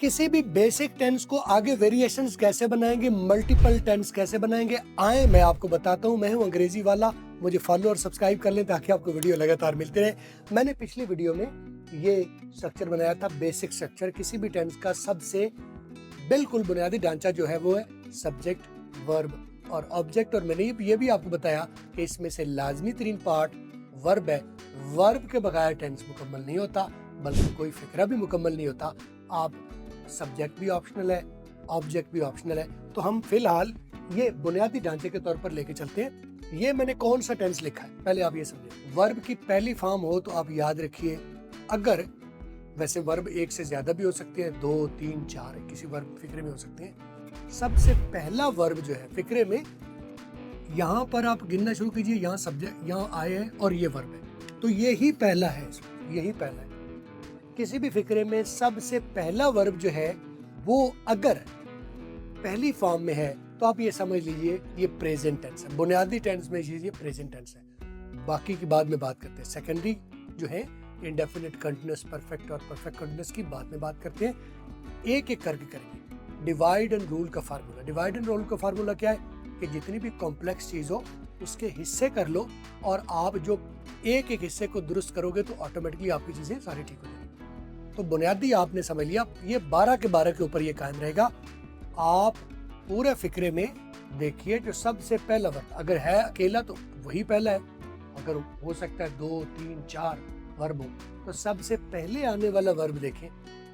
किसी भी basic tense को आगे वेरिएशंस कैसे बनाएंगे, मल्टीपल टेंस कैसे बनाएंगे, आए मैं आपको बताता हूं। मैं हूं अंग्रेजी वाला, मुझे फॉलो और सब्सक्राइब कर लें ताकि आपको वीडियो लगातार मिलते रहे। मैंने पिछली वीडियो में ये स्ट्रक्चर बनाया था, बेसिक स्ट्रक्चर। किसी भी टेंस का सबसे बिल्कुल बुनियादी ढांचा जो है वो है सब्जेक्ट, वर्ब और ऑब्जेक्ट। और मैंने ये भी आपको बताया कि इसमें से लाजमी तरीन पार्ट वर्ब है। वर्ब के बगैर टेंस मुकम्मल नहीं होता, बल्कि कोई फिक्रा भी मुकम्मल नहीं होता। आप सब्जेक्ट भी ऑप्शनल है, ऑब्जेक्ट भी ऑप्शनल है। तो हम फिलहाल ये बुनियादी ढांचे के तौर पर लेके चलते हैं। ये मैंने कौन सा टेंस लिखा है पहले आप ये समझिए। वर्ब की पहली फॉर्म हो तो आप याद रखिए, अगर वैसे वर्ब एक से ज्यादा भी हो सकते हैं, 2, 3, 4 किसी वर्ब फिक्रे में हो सकते हैं। सबसे पहला वर्ब जो है फिक्रे में, यहाँ पर आप गिनना शुरू कीजिए। यहाँ सब्जेक्ट, यहाँ आए है और ये वर्ब है, तो यही पहला है, यही पहला है। किसी भी फिक्रे में सबसे पहला वर्ब जो है वो अगर पहली फॉर्म में है तो आप ये समझ लीजिए ये प्रेजेंट टेंस है। बुनियादी टेंस में ये प्रेजेंट टेंस है। बाकी की बाद में बात करते हैं। सेकेंडरी जो है इंडेफिनिट, कंटीन्यूअस, परफेक्ट और परफेक्ट कंटीन्यूअस की बाद में बात करते हैं। एक एक करके करेंगे। डिवाइड एंड रूल का फार्मूला। डिवाइड एंड रूल का फार्मूला क्या है कि जितनी भी कॉम्प्लेक्स चीज हो उसके हिस्से कर लो, और आप जो एक एक हिस्से को दुरुस्त करोगे तो ऑटोमेटिकली आपकी चीजें सारी ठीक हो जाएंगी। तो बुनियादी आपने समझ लिया, ये 12 के 12 के ऊपर ये कायम रहेगा। आप पूरे फिक्रे में देखिए जो सबसे पहला वर्ब अगर है अकेला तो वही पहला है, अगर हो सकता है 2, 3, 4 वर्ब हो तो सबसे पहले आने वाला वर्ब देखें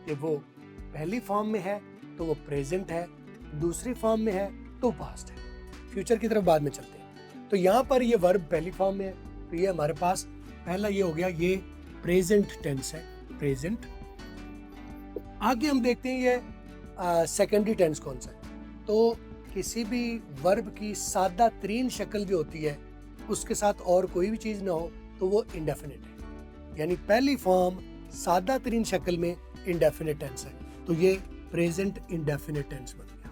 कि वो पहली फॉर्म में है तो वो प्रेजेंट है, दूसरी फॉर्म में है तो पास्ट है। फ्यूचर की तरफ बाद में चलते हैं। तो यहाँ पर ये वर्ब पहली फॉर्म में है, तो ये हमारे पास पहला ये हो गया, ये प्रेजेंट टेंस है, प्रेजेंट। आगे हम देखते हैं ये सेकेंडरी टेंस कौन सा है। तो किसी भी वर्ब की सादा तरीन शक्ल जो होती है उसके साथ और कोई भी चीज ना हो तो वो इंडेफिनिट है, यानी पहली फॉर्म सादा तरीन शक्ल में इंडेफिनिट टेंस है, तो ये प्रेजेंट इंडेफिनिट टेंस बन गया।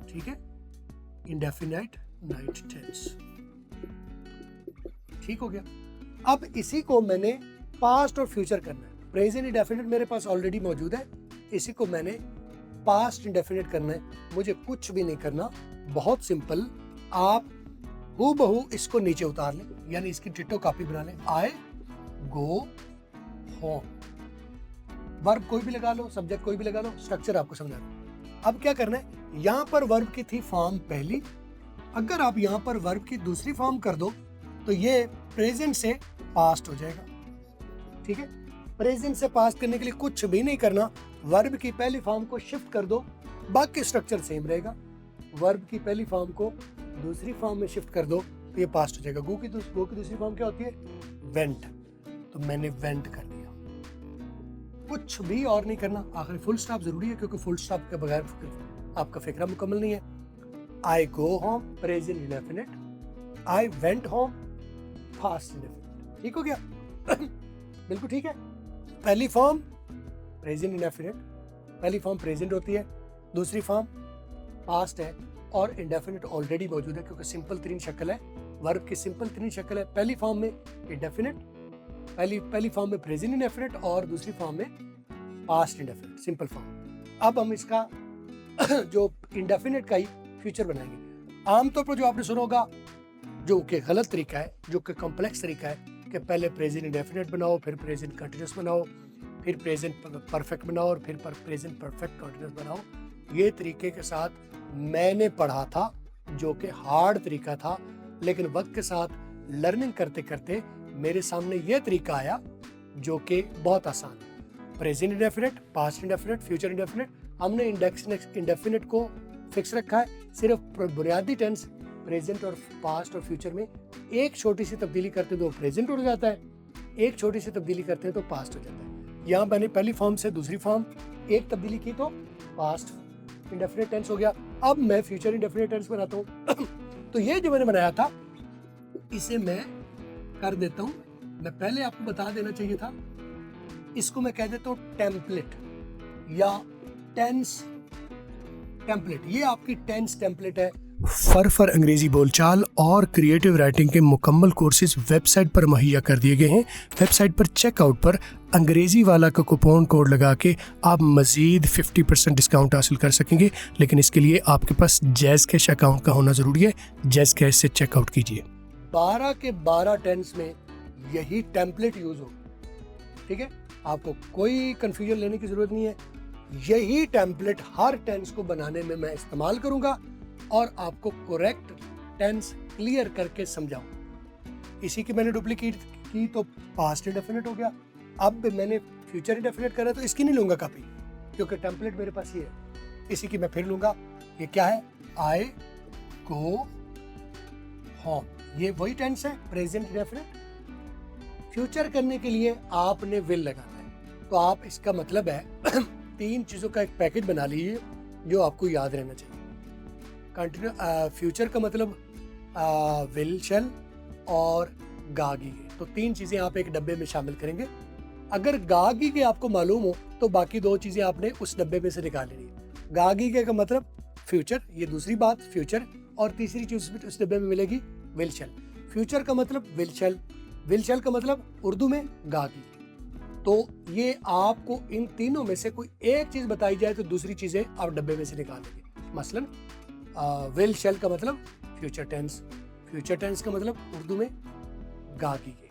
ठीक है, इंडेफिनाइट नाइट टेंस, ठीक हो गया। अब इसी को मैंने पास्ट और फ्यूचर करना है। प्रेजेंट इंडेफिनिट मेरे पास ऑलरेडी मौजूद है, इसी को मैंने पास्ट इंडेफिनिट करना है। मुझे कुछ भी नहीं करना, बहुत सिंपल। आप हूबहू इसको नीचे उतार लें, यानी इसकी डिट्टो कॉपी बना लें। आई गो होम, वर्ब कोई भी लगा लो, सब्जेक्ट कोई भी लगा लो, स्ट्रक्चर आपको समझा लो। अब क्या करना है, यहां पर वर्ब की थी फॉर्म पहली, अगर आप यहां पर वर्ब की दूसरी फॉर्म कर दो तो ये प्रेजेंट से पास्ट हो जाएगा। ठीक है, प्रेजेंट से पास्ट करने के लिए कुछ भी नहीं करना, वर्ब की पहली फॉर्म को शिफ्ट कर दो, बाकी स्ट्रक्चर सेम रहेगा। वर्ब की पहली फॉर्म को दूसरी फॉर्म में शिफ्ट कर दो तो ये पास्ट हो जाएगा। गो की दूसरी फॉर्म क्या होती है, वेंट, तो मैंने वेंट कर दिया। कुछ भी और नहीं करना। आखिरी फुल स्टॉप जरूरी है क्योंकि फुल स्टॉप के बगैर आपका फिक्रा मुकम्मल नहीं है। I go home, present indefinite. I went home, past indefinite. ठीक हो गया? बिल्कुल ठीक है। पहली फॉर्म प्रेजेंट इंडेफिनिट, पहली फॉर्म प्रेजेंट होती है, दूसरी फॉर्म पास्ट है, और इंडेफिनिट ऑलरेडी मौजूद है क्योंकि सिंपल तरीन शक्ल है, वर्ब की सिंपल तरीन शक्ल है। पहली फॉर्म में इंडेफिनिट, पहली फॉर्म में प्रेजेंट इंडेफिनिट और दूसरी फॉर्म में पास्ट इंडेफिनिट, सिंपल फॉर्म। अब हम इसका जो इंडेफिनिट का ही फ्यूचर बनाएंगे। आमतौर पर जो आपने सुना होगा, जो कि गलत तरीका है, जो कि कॉम्प्लेक्स तरीका है कि पहले प्रेजेंट इंडेफिनिट बनाओ, फिर प्रेजेंट कंटीन्यूअस बनाओ, फिर प्रेजेंट परफेक्ट बनाओ और फिर प्रेजेंट परफेक्ट कंटीन्यूअस बनाओ। ये तरीके के साथ मैंने पढ़ा था, जो कि हार्ड तरीका था, लेकिन वक्त के साथ लर्निंग करते करते मेरे सामने ये तरीका आया जो कि बहुत आसान है। Present indefinite, past indefinite, future indefinite. हमने इंडेफिनिट को फिक्स रखा है, सिर्फ बुनियादी टेंस प्रेजेंट और पास्ट और फ्यूचर में एक छोटी सी तब्दीली करते हैं तो प्रेजेंट हो जाता है, एक छोटी सी तब्दीली करते हैं तो पास्ट हो जाता है। यहाँ मैंने पहली फॉर्म से दूसरी फॉर्म एक तब्दीली की तो पास्ट इंडेफिनिट टेंस हो गया। अब मैं फ्यूचर इंडेफिनिट टेंस बनाता हूँ। तो ये जो मैंने बनाया था इसे मैं कर देता हूँ। मैं पहले आपको बता देना चाहिए था, इसको मैं कह देता हूँ टेम्पलेट या टेंस टेम्पलेट। ये आपकी टेंस टेम्पलेट है। फर अंग्रेजी बोलचाल और क्रिएटिव राइटिंग के मुकम्मल कोर्सेज वेबसाइट पर मुहैया कर दिए गए हैं। वेबसाइट पर चेकआउट पर अंग्रेजी वाला का कूपन कोड लगा के आप मज़ीद 50% डिस्काउंट हासिल कर सकेंगे, लेकिन इसके लिए आपके पास जैज़ कैश अकाउंट का होना ज़रूरी है। जैज़ कैश से चेकआउट कीजिए। 12 के 12 टेंस में यही टेम्पलेट यूज़ हो, ठीक है, आपको कोई कन्फ्यूजन लेने की ज़रूरत नहीं है। यही टेम्पलेट हर टेंस को बनाने में मैं इस्तेमाल करूँगा और आपको करेक्ट टेंस क्लियर करके समझाऊं। इसी की मैंने डुप्लीकेट की तो पास्ट इंडेफिनिट हो गया। अब मैंने फ्यूचर इंडेफिनिट करा तो इसकी नहीं लूंगा कॉपी, क्योंकि टेम्पलेट मेरे पास ही है। इसी की मैं फिर लूंगा। ये क्या है? I go home. ये वही टेंस है, प्रेजेंट इंडेफिनिट। फ्यूचर करने के लिए आपने विल लगाना है। तो आप इसका मतलब है 3 चीज़ों का एक पैकेज बना लीजिए जो आपको याद रहना चाहिए। कंटिन्यू फ्यूचर का मतलब विल, शैल और गागी के, तो 3 चीज़ें आप एक डब्बे में शामिल करेंगे। अगर गागी के आपको मालूम हो तो बाकी 2 चीज़ें आपने उस डब्बे में से निकाल लेनी है। गागी के का मतलब फ्यूचर, ये दूसरी बात फ्यूचर, और तीसरी चीज़ उस डब्बे में मिलेगी विल, शैल। फ्यूचर का मतलब विल, शैल। विल, शैल का मतलब उर्दू में गागी। तो ये आपको इन तीनों में से कोई एक चीज़ बताई जाए तो दूसरी चीज़ें आप डब्बे में से निकालेंगे। मसलन विल, शैल का मतलब फ्यूचर टेंस, फ्यूचर टेंस का मतलब उर्दू में गागी के,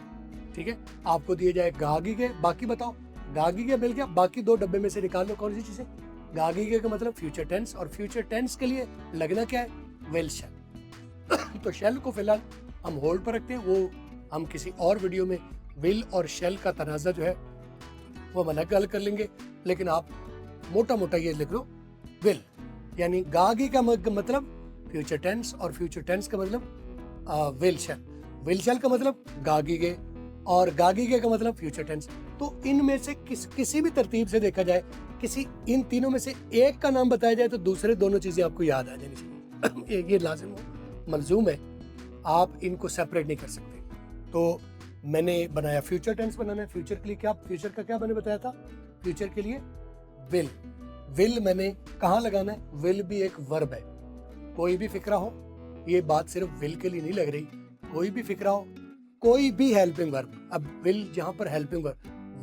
ठीक है। आपको दिए जाए गागी के, बाकी बताओ गागी के मिल गया, बाकी 2 डब्बे में से निकाल लो कौन सी चीजें। गागी के का मतलब फ्यूचर टेंस, और फ्यूचर टेंस के लिए लगना क्या है? विल, शैल। तो शैल को फिलहाल हम होल्ड पर रखते हैं, वो हम किसी और वीडियो में विल और शैल का तनाज़ा जो है वो हम अलग अलग कर लेंगे। लेकिन आप मोटा मोटा ये लिख लो, विल यानी गागी का मतलब फ्यूचर टेंस, और फ्यूचर टेंस का मतलब विल, शैल। विल, शैल का मतलब गागी के, और गागी के का मतलब फ्यूचर टेंस। तो इनमें से किसी भी तरतीब से देखा जाए, किसी इन तीनों में से एक का नाम बताया जाए तो दूसरे दोनों चीजें आपको याद आ जानी चाहिए। ये लाजिम हो, मलजूम है, आप इनको सेपरेट नहीं कर सकते। तो मैंने बनाया फ्यूचर टेंस बनाना है। फ्यूचर के लिए क्या, फ्यूचर का क्या मैंने बताया था? फ्यूचर के लिए विल। विल मैंने कहाँ लगाना है? विल भी एक वर्ब है। कोई भी फिक्रा हो, ये बात सिर्फ विल के लिए नहीं लग रही, कोई भी फिक्रा हो, कोई भी हेल्पिंग वर्ब। अब विल जहाँ पर हेल्पिंग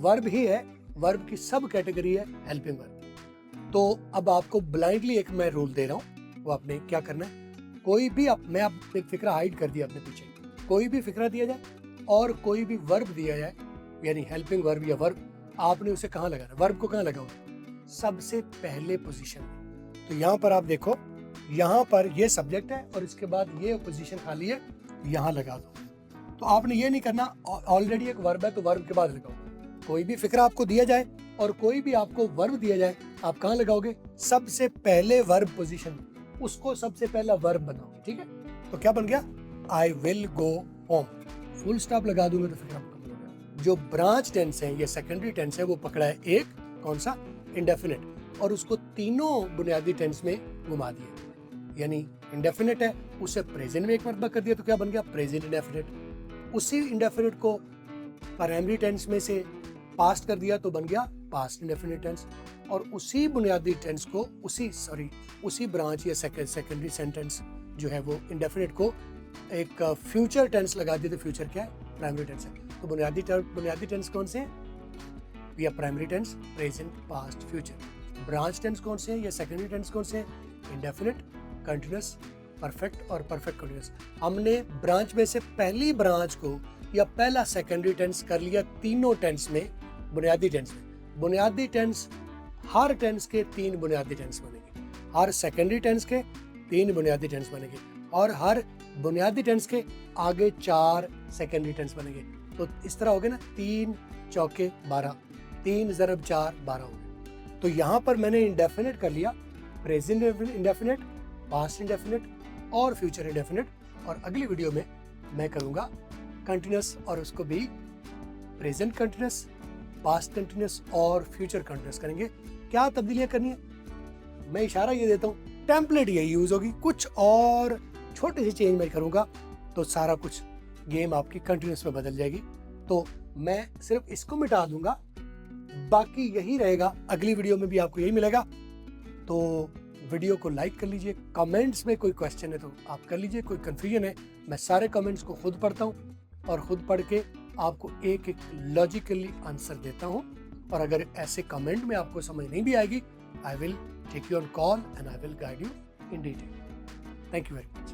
वर्ब ही है, वर्ब की सब कैटेगरी है हेल्पिंग वर्ब। तो अब आपको ब्लाइंडली एक मैं रूल दे रहा हूँ, वो आपने क्या करना है, कोई भी मैं आप एक फिक्रा हाइड कर दिया अपने पीछे, कोई भी फिक्रा दिया जाए और कोई भी वर्ब दिया जाए, यानी हेल्पिंग वर्ब या वर्ब, आपने उसे कहाँ लगाना? वर्ब को कहाँ लगाओ? सबसे पहले पोजीशन में। तो यहाँ पर आप देखो, यहाँ पर ये सब्जेक्ट है और इसके बाद ये पोजीशन खाली है, यहाँ लगा दो। तो आपने ये नहीं करना, ऑलरेडी एक वर्ब है तो वर्ब के बाद लगाओ। कोई भी फिक्रा आपको दिया जाए और कोई भी आपको वर्ब दिया जाए, आप कहाँ लगाओगे? सबसे पहले वर्ब पोजीशन, उसको सबसे पहला वर्ब बनाओगे, ठीक है। तो क्या बन गया? I will go home. Full stop लगा दूंगा तो फिक्रा खत्म हो गया। जो ब्रांच टेंस है, ये सेकेंडरी टेंस है, वो पकड़ा है एक, कौन सा? इंडेफिनिट, और उसको तीनों बुनियादी टेंस में घुमा दिया। यानी इंडेफिनिट है, उसे प्रेजेंट में एक मरतबा कर दिया तो क्या बन गया? Present indefinite. उसी इंडेफिनिट को प्राइमरी टेंस में से पास्ट कर दिया तो बन गया पास्ट इंडेफिनिट टेंस। और उसी बुनियादी टेंस को उसी ब्रांच या सेकेंडरी सेंटेंस जो है वो इंडेफिनिट को एक फ्यूचर टेंस लगा दिया तो फ्यूचर क्या है? प्राइमरी टेंस है। तो बुनियादी टेंस कौन से हैं? या primary tense, present, past, future. Branch tense कौन से हैं या सेकेंडरी टेंस कौन से हैं? इंडेफिनिट, कंटिन्यूअस, परफेक्ट और परफेक्ट कंटिन्यूअस। हमने ब्रांच में से पहली ब्रांच को या पहला सेकेंडरी टेंस कर लिया तीनों टेंस में, बुनियादी टेंस में। बुनियादी टेंस, हर टेंस के 3 बुनियादी टेंस बनेंगे, हर सेकेंडरी टेंस के 3 बुनियादी टेंस बनेंगे, और हर बुनियादी टेंस के आगे 4 सेकेंडरी टेंस बनेंगे। तो इस तरह हो गए ना, 3 चौके 12, 3 × 4 12 हो गए। तो यहाँ पर मैंने इंडेफिनिट कर लिया, प्रेजेंट इंडेफिनिट, पास्ट इंडेफिनिट और फ्यूचर इंडेफिनिट। और अगली वीडियो में मैं करूँगा कंटिन्यूअस, और उसको भी प्रेजेंट कंटिन्यूअस, पास्ट कंटिन्यूअस और फ्यूचर कंटिन्यूअस करेंगे। क्या तब्दीलियाँ करनी है? मैं इशारा ये देता हूँ, टेम्पलेट यही यूज़ होगी, कुछ और छोटी सी चेंज मैं करूँगा तो सारा कुछ गेम आपकी कंटिन्यूअस में बदल जाएगी। तो मैं सिर्फ इसको मिटा दूंगा, बाकी यही रहेगा, अगली वीडियो में भी आपको यही मिलेगा। तो वीडियो को लाइक कर लीजिए। कमेंट्स में कोई क्वेश्चन है तो आप कर लीजिए, कोई कन्फ्यूजन है मैं सारे कमेंट्स को खुद पढ़ता हूँ और खुद पढ़ के आपको एक एक लॉजिकली आंसर देता हूँ। और अगर ऐसे कमेंट में आपको समझ नहीं भी आएगी, I will take you on call and I will guide you in detail. Thank you very much.